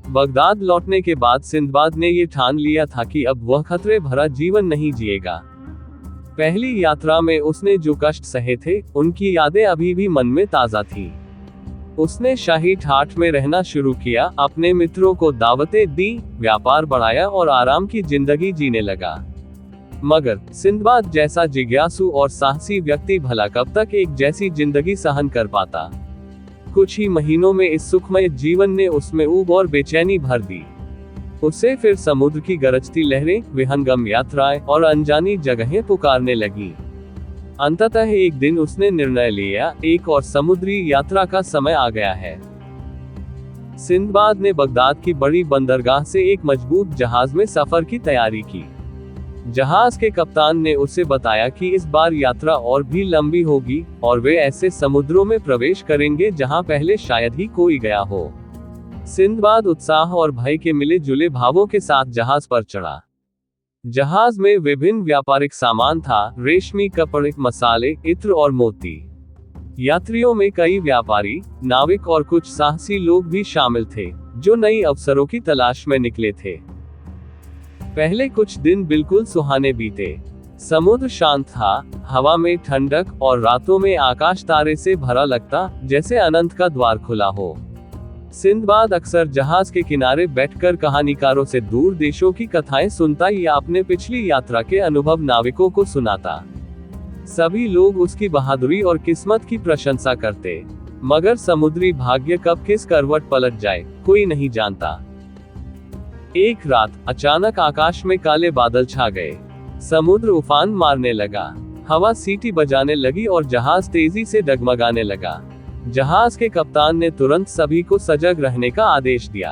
Baghdad लौटने के बाद सिंदबाद ने ये ठान लिया था कि अब वह खतरे भरा जीवन नहीं जिएगा। पहली यात्रा में उसने जो कष्ट सहे थे, उनकी यादें अभी भी मन में ताजा थी। उसने शाही ठाठ में रहना शुरू किया, अपने मित्रों को दावतें दी, व्यापार बढ़ाया और आराम की जिंदगी जीने लगा। मगर सिंदबाद जैसा जिज्ञासु और साहसी व्यक्ति भला कब तक एक जैसी जिंदगी सहन कर पाता। कुछ ही महीनों में इस सुखमय जीवन ने उसमें ऊब और बेचैनी भर दी। उसे फिर समुद्र की गरजती लहरें, विहंगम यात्राएं और अनजानी जगहें पुकारने लगी। अंततः एक दिन उसने निर्णय लिया, एक और समुद्री यात्रा का समय आ गया है। सिंदबाद ने बगदाद की बड़ी बंदरगाह से एक मजबूत जहाज में सफर की तैयारी की। जहाज के कप्तान ने उसे बताया कि इस बार यात्रा और भी लंबी होगी और वे ऐसे समुद्रों में प्रवेश करेंगे जहां पहले शायद ही कोई गया हो। सिंदबाद उत्साह और भय के मिले जुले भावों के साथ जहाज पर चढ़ा। जहाज में विभिन्न व्यापारिक सामान था, रेशमी कपड़े, मसाले, इत्र और मोती। यात्रियों में कई व्यापारी, नाविक और कुछ साहसी लोग भी शामिल थे, जो नई अवसरों की तलाश में निकले थे। पहले कुछ दिन बिल्कुल सुहाने बीते। समुद्र शांत था, हवा में ठंडक और रातों में आकाश तारे से भरा लगता, जैसे अनंत का द्वार खुला हो। सिंदबाद अक्सर जहाज के किनारे बैठकर कहानीकारों से दूर देशों की कथाएं सुनता या अपने पिछली यात्रा के अनुभव नाविकों को सुनाता। सभी लोग उसकी बहादुरी और किस्मत की प्रशंसा करते, मगर समुद्री भाग्य कब किस करवट पलट जाए, कोई नहीं जानता। एक रात अचानक आकाश में काले बादल छा गए। समुद्र उफान मारने लगा, हवा सीटी बजाने लगी और जहाज तेजी से डगमगाने लगा। जहाज के कप्तान ने तुरंत सभी को सजग रहने का आदेश दिया।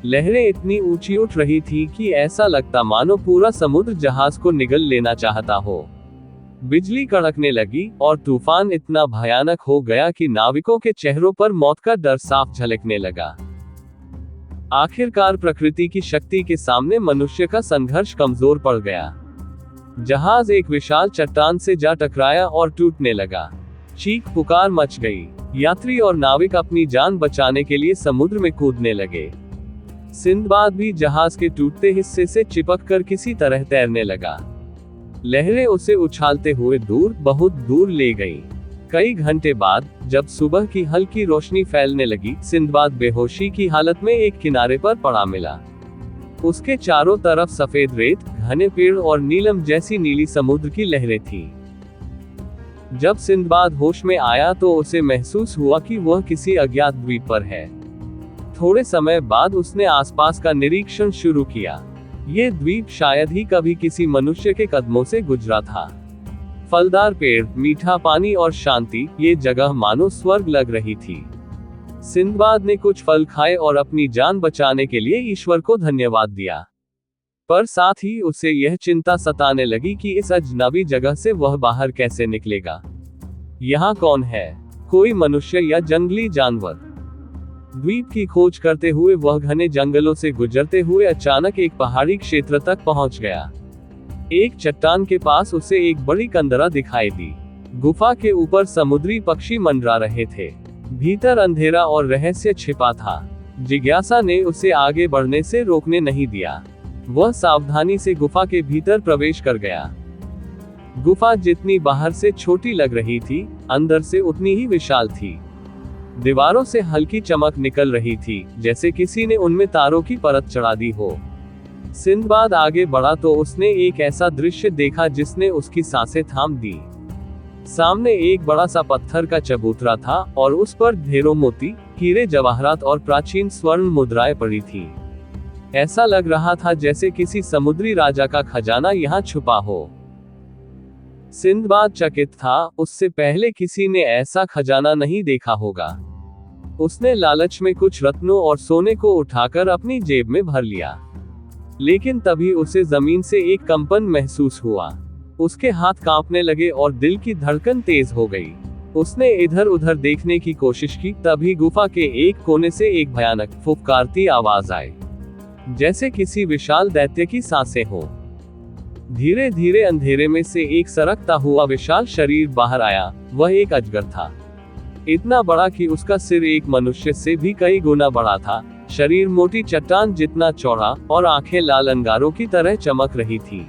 लहरें इतनी ऊंची उठ रही थी कि ऐसा लगता मानो पूरा समुद्र जहाज को निगल लेना चाहता हो। बिजली कड़कने लगी और तूफान इतना भयानक हो गया कि नाविकों के चेहरों पर मौत का डर साफ झलकने लगा। आखिरकार प्रकृति की शक्ति के सामने मनुष्य का संघर्ष कमजोर पड़ गया। जहाज एक विशाल चट्टान से जा टकराया और टूटने लगा। चीख पुकार मच गई। यात्री और नाविक अपनी जान बचाने के लिए समुद्र में कूदने लगे। सिंदबाद भी जहाज के टूटते हिस्से से चिपककर किसी तरह तैरने लगा। लहरें उसे उछालते हुए दूर, बहुत दूर ले गई। कई घंटे बाद जब सुबह की हल्की रोशनी फैलने लगी, सिंदबाद बेहोशी की हालत में एक किनारे पर पड़ा मिला। उसके चारों तरफ सफेद रेत, घने पेड़ और नीलम जैसी नीली समुद्र की लहरें थीं। जब सिंदबाद होश में आया तो उसे महसूस हुआ कि वह किसी अज्ञात द्वीप पर है। थोड़े समय बाद उसने आसपास का निरीक्षण शुरू किया। यह द्वीप शायद ही कभी किसी मनुष्य के कदमों से गुजरा था। फलदार पेड़, मीठा पानी और शांति, ये जगह मानो स्वर्ग लग रही थी। सिंदबाद ने कुछ फल खाए और अपनी जान बचाने के लिए ईश्वर को धन्यवाद दिया। पर साथ ही उसे यह चिंता सताने लगी कि इस अजनबी जगह से वह बाहर कैसे निकलेगा। यहाँ कौन है? कोई मनुष्य या जंगली जानवर? द्वीप की खोज करते हुए वह घने जंगलों से गुजरते हुए अचानक एक पहाड़ी क्षेत्र तक पहुंच गया। एक चट्टान के पास उसे एक बड़ी कंदरा दिखाई दी। गुफा के ऊपर समुद्री पक्षी मंडरा रहे थे। भीतर अंधेरा और रहस्य छिपा था। जिज्ञासा ने उसे आगे बढ़ने से रोकने नहीं दिया। वह सावधानी से गुफा के भीतर प्रवेश कर गया। गुफा जितनी बाहर से छोटी लग रही थी, अंदर से उतनी ही विशाल थी। दीवारों से हल्की चमक निकल रही थी, जैसे किसी ने उनमें तारों की परत चढ़ा दी हो। सिंदबाद आगे बढ़ा तो उसने एक ऐसा दृश्य देखा जिसने उसकी सांसें थाम दी। सामने एक बड़ा सा पत्थर का चबूतरा था और उस पर ढेरों मोती, हीरे, जवाहरात और प्राचीन स्वर्ण मुद्राएं पड़ी थी। ऐसा लग रहा था जैसे किसी समुद्री राजा का खजाना यहाँ छुपा हो। सिंदबाद चकित था, उससे पहले किसी ने ऐसा खजाना नहीं देखा होगा। उसने लालच में कुछ रत्नों और सोने को उठाकर अपनी जेब में भर लिया। लेकिन तभी उसे जमीन से एक कंपन महसूस हुआ। उसके हाथ कांपने लगे और दिल की धड़कन तेज हो गई। उसने इधर उधर देखने की कोशिश की, तभी गुफा के एक कोने से एक भयानक फुफकारती आवाज आई, जैसे किसी विशाल दैत्य की सांसें हो। धीरे धीरे अंधेरे में से एक सरकता हुआ विशाल शरीर बाहर आया। वह एक अजगर था, इतना बड़ा कि उसका सिर एक मनुष्य से भी कई गुना बड़ा था। शरीर मोटी चट्टान जितना चौड़ा और आंखें लाल अंगारों की तरह चमक रही थी।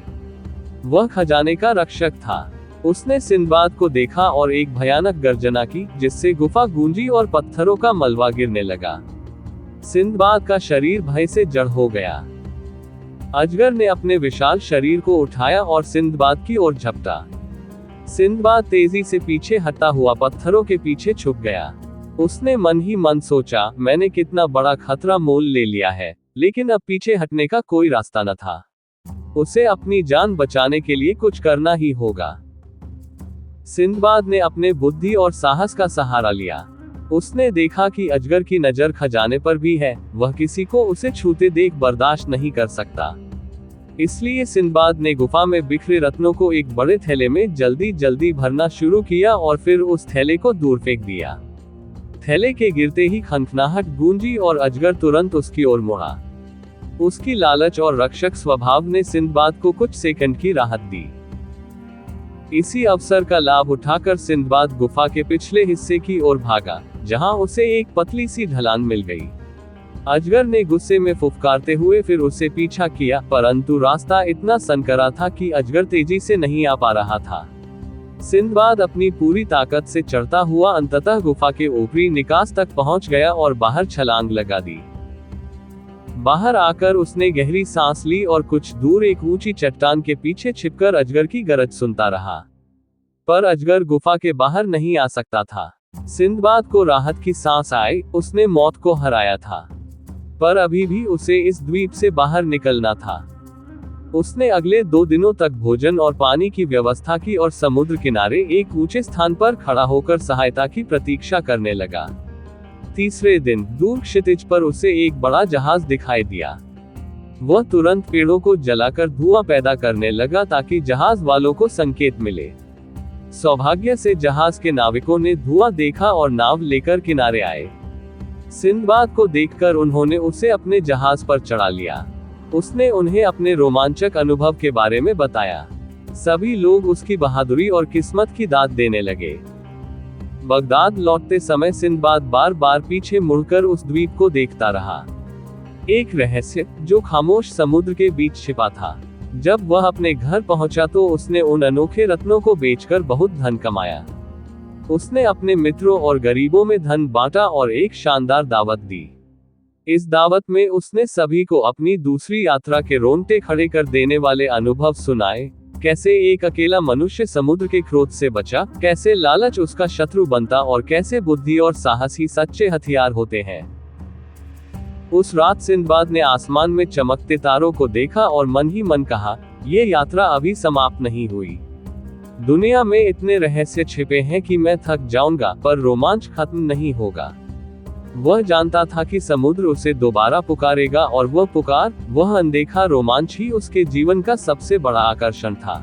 वह खजाने का रक्षक था। उसने सिंदबाद को देखा और एक भयानक गर्जना की, जिससे गुफा गूंजी और पत्थरों का मलबा गिरने लगा। सिंदबाद का शरीर भय से जड़ हो गया। अजगर ने अपने विशाल शरीर को उठाया और सिंदबाद की ओर झपटा। सिंदबाद तेजी से पीछे हटता हुआ पत्थरों के पीछे छुप गया। उसने मन ही मन सोचा, मैंने कितना बड़ा खतरा मोल ले लिया है, लेकिन अब पीछे हटने का कोई रास्ता न था। उसे अपनी जान बचाने के लिए कुछ करना ही होगा। सिंदबाद ने अपने बुद्धि और साहस का सहारा लिया। उसने देखा कि अजगर की नजर खजाने पर भी है, वह किसी को उसे छूते देख बर्दाश्त नहीं कर सकता। इसलिए सिंदबाद ने गुफा में बिखरे रत्नों को एक बड़े थैले में जल्दी जल्दी भरना शुरू किया और फिर उस थैले को दूर फेंक दिया। थैले के गिरते ही खनखनाहट गूंजी और अजगर तुरंत उसकी ओर मुड़ा। उसकी लालच और रक्षक स्वभाव ने सिंदबाद को कुछ सेकंड की राहत दी। इसी अवसर का लाभ उठाकर सिंदबाद गुफा के पिछले हिस्से की ओर भागा, जहां उसे एक पतली सी ढलान मिल गई। अजगर ने गुस्से में फुफकारते हुए फिर उसे पीछा किया, परंतु रास्ता इतना संकरा था कि अजगर तेजी से नहीं आ पा रहा था। सिंदबाद अपनी पूरी ताकत से चढ़ता हुआ अंततः गुफा के ऊपरी निकास तक पहुंच गया और बाहर छलांग लगा दी। बाहर आकर उसने गहरी सांस ली और कुछ दूर एक ऊंची चट्टान के पीछे छिपकर अजगर की गरज सुनता रहा। पर अजगर गुफा के बाहर नहीं आ सकता था। सिंदबाद को राहत की सांस आई, उसने मौत को हराया था। पर अभी भी उसे इस द्वीप से बाहर निकलना था। उसने अगले 2 दिनों तक भोजन और पानी की व्यवस्था की और समुद्र किनारे एक ऊंचे स्थान पर खड़ा होकर सहायता की प्रतीक्षा करने लगा। तीसरे दिन दूर क्षितिज पर उसे एक बड़ा जहाज दिखाई दिया। वह तुरंत पेड़ों को जलाकर धुआं पैदा करने लगा ताकि जहाज वालों को संकेत मिले। सौभाग्य से जहाज के नाविकों ने धुआं देखा और नाव लेकर किनारे आए। सिंदबाद को देखकर उन्होंने उसे अपने जहाज पर चढ़ा लिया। उसने उन्हें अपने रोमांचक अनुभव के बारे में बताया। सभी लोग उसकी बहादुरी और किस्मत की दाद देने लगे। बगदाद लौटते समय सिंदबाद बार बार पीछे मुड़कर उस द्वीप को देखता रहा। एक रहस्य जो खामोश समुद्र के बीच छिपा था। जब वह अपने घर पहुंचा तो उसने उन अनोखे रत्नों को बेचकर बहुत धन कमाया। उसने अपने मित्रों और गरीबों में धन बांटा और एक शानदार दावत दी। इस दावत में उसने सभी को अपनी दूसरी यात्रा के रोंगटे खड़े कर देने वाले अनुभव सुनाए। कैसे एक अकेला मनुष्य समुद्र के क्रोध से बचा, कैसे लालच उसका शत्रु बनता और कैसे बुद्धि और साहस ही सच्चे हथियार होते हैं। उस रात सिंदबाद ने आसमान में चमकते तारों को देखा और मन ही मन कहा, ये यात्रा अभी समाप्त नहीं हुई। दुनिया में इतने रहस्य छिपे हैं कि मैं थक जाऊंगा, पर रोमांच खत्म नहीं होगा। वह जानता था कि समुद्र उसे दोबारा पुकारेगा और वह पुकार, वह अनदेखा रोमांच ही उसके जीवन का सबसे बड़ा आकर्षण था।